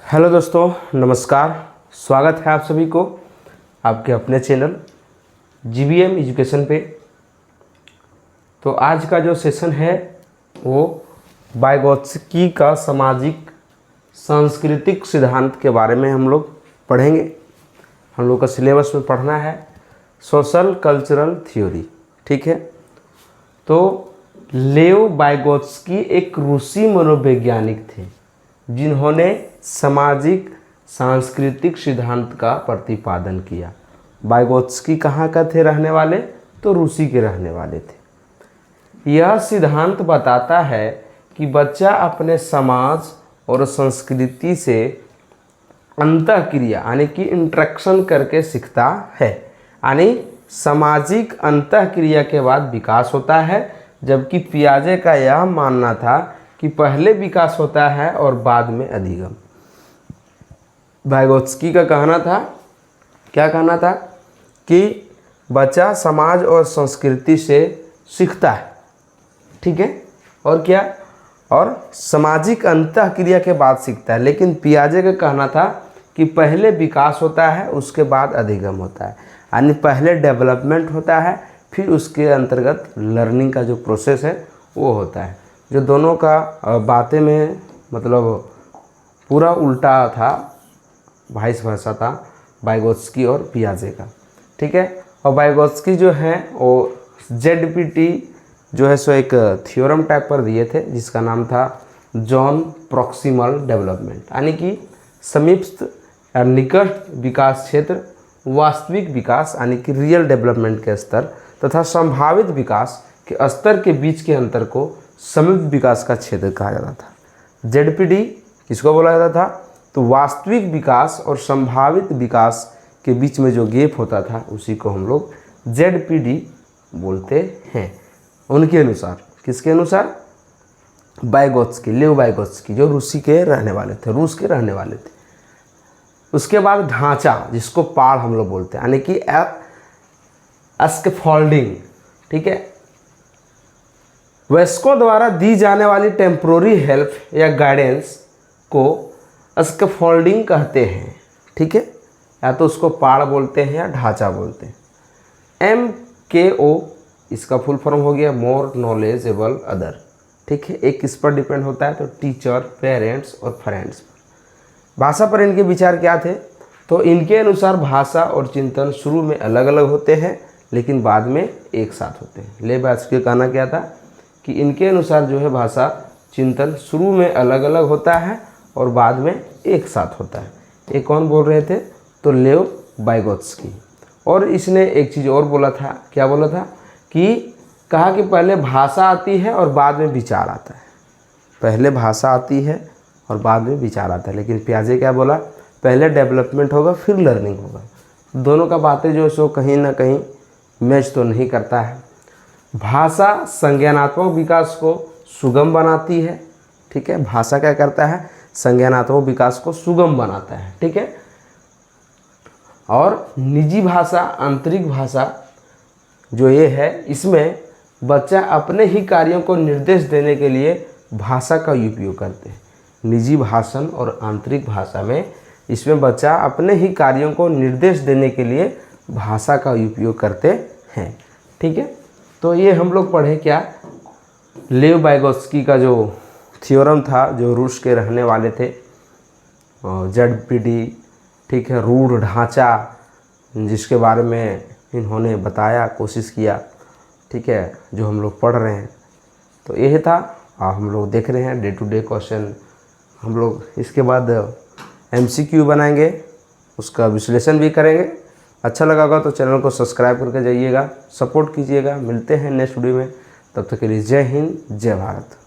Hello दोस्तों, नमस्कार। स्वागत है आप सभी को आपके अपने चैनल GBM एजुकेशन पे। तो आज का जो सेशन है वो वाइगोत्स्की का सामाजिक सांस्कृतिक सिद्धांत के बारे में हम लोग पढ़ेंगे। हम लोग का सिलेबस में पढ़ना है सोशल कल्चरल थ्योरी। ठीक है, तो लेओ वाइगोत्स्की एक रूसी मनोवैज्ञानिक थे जिन्होंने सामाजिक सांस्कृतिक सिद्धांत का प्रतिपादन किया। वाइगोत्स्की कहाँ का थे रहने वाले? तो रूसी के रहने वाले थे। यह सिद्धांत बताता है कि बच्चा अपने समाज और संस्कृति से अंतःक्रिया यानी कि इंटरेक्शन करके सीखता है। यानी सामाजिक अंतःक्रिया के बाद विकास होता है, जबकि पियाजे का यह मानना था कि पहले विकास होता है और बाद में अधिगम। वाइगोत्स्की का कहना था, क्या कहना था कि बच्चा समाज और संस्कृति से सीखता है। ठीक है, और क्या, और सामाजिक अंतःक्रिया के बाद सीखता है। लेकिन पियाजे का कहना था कि पहले विकास होता है उसके बाद अधिगम होता है। यानी पहले डेवलपमेंट होता है फिर उसके अंतर्गत लर्निंग का जो प्रोसेस है वो होता है। जो दोनों का बातें में मतलब पूरा उल्टा था, वाइस वर्सा था वाइगोत्स्की और पियाजे का। ठीक है, और वाइगोत्स्की जो है वो ZPT जो है सो एक थ्योरम टाइप पर दिए थे जिसका नाम था जॉन प्रॉक्सिमल डेवलपमेंट, यानी कि समीपस्थ या निकट विकास क्षेत्र, वास्तविक विकास यानी कि रियल डेवलपमेंट के स्तर तथा संभावित विकास के स्तर के बीच के अंतर को समीप विकास का क्षेत्र कहा जाता था। ZPD किसको बोला जाता था? तो वास्तविक विकास और संभावित विकास के बीच में जो गैप होता था उसी को हम लोग ZPD बोलते हैं। उनके अनुसार, किसके अनुसार? वाइगोत्स्की, लेओ वाइगोत्स्की जो रूसी के रहने वाले थे, रूस के रहने वाले थे। उसके बाद ढांचा, जिसको पाड़ हम लोग बोलते हैं, यानी कि स्कैफोल्डिंग। ठीक है, वयस्कों द्वारा दी जाने वाली टेम्पोररी हेल्प या गाइडेंस को स्कैफोल्डिंग कहते हैं। ठीक है, या तो उसको पाड़ बोलते हैं या ढांचा बोलते हैं। MKO इसका फुल फॉर्म हो गया मोर नॉलेजेबल अदर। ठीक है, एक किस पर डिपेंड होता है? तो टीचर, पेरेंट्स और फ्रेंड्स पर। भाषा पर इनके विचार क्या थे? तो इनके अनुसार भाषा और चिंतन शुरू में अलग अलग होते हैं लेकिन बाद में एक साथ होते हैं। ले वाइगोत्स्की का कहना क्या था कि इनके अनुसार जो है भाषा चिंतन शुरू में अलग अलग होता है और बाद में एक साथ होता है। ये कौन बोल रहे थे? तो लेओ वाइगोत्स्की। और इसने एक चीज़ और बोला था, क्या बोला था कि कहा कि पहले भाषा आती है और बाद में विचार आता है। पहले भाषा आती है और बाद में विचार आता है। लेकिन पियाजे क्या बोला? पहले डेवलपमेंट होगा फिर लर्निंग होगा। दोनों का बातें जो है सो कहीं ना कहीं मैच तो नहीं करता है। भाषा संज्ञानात्मक विकास को सुगम बनाती है। ठीक है, भाषा क्या करता है? संज्ञानात्मक विकास को सुगम बनाता है। ठीक है, और निजी भाषा, आंतरिक भाषा जो ये है, इसमें बच्चा अपने ही कार्यों को निर्देश देने के लिए भाषा का उपयोग करते हैं। निजी भाषण और आंतरिक भाषा में इसमें बच्चा अपने ही कार्यों को निर्देश देने के लिए भाषा का उपयोग करते हैं। ठीक है, तो ये हम लोग पढ़े क्या? लेओ वाइगोत्स्की का जो थ्योरम था, जो रूस के रहने वाले थे, ZPD। ठीक है, रूढ़ ढांचा जिसके बारे में इन्होंने बताया, कोशिश किया। ठीक है, जो हम लोग पढ़ रहे हैं तो यही था। हम लोग देख रहे हैं डे टू डे क्वेश्चन। हम लोग इसके बाद MCQ बनाएंगे, उसका विश्लेषण भी करेंगे। अच्छा लगा होगा तो चैनल को सब्सक्राइब करके जाइएगा, सपोर्ट कीजिएगा। मिलते हैं नेक्स्ट वीडियो में, तब तक के लिए जय हिंद, जय भारत।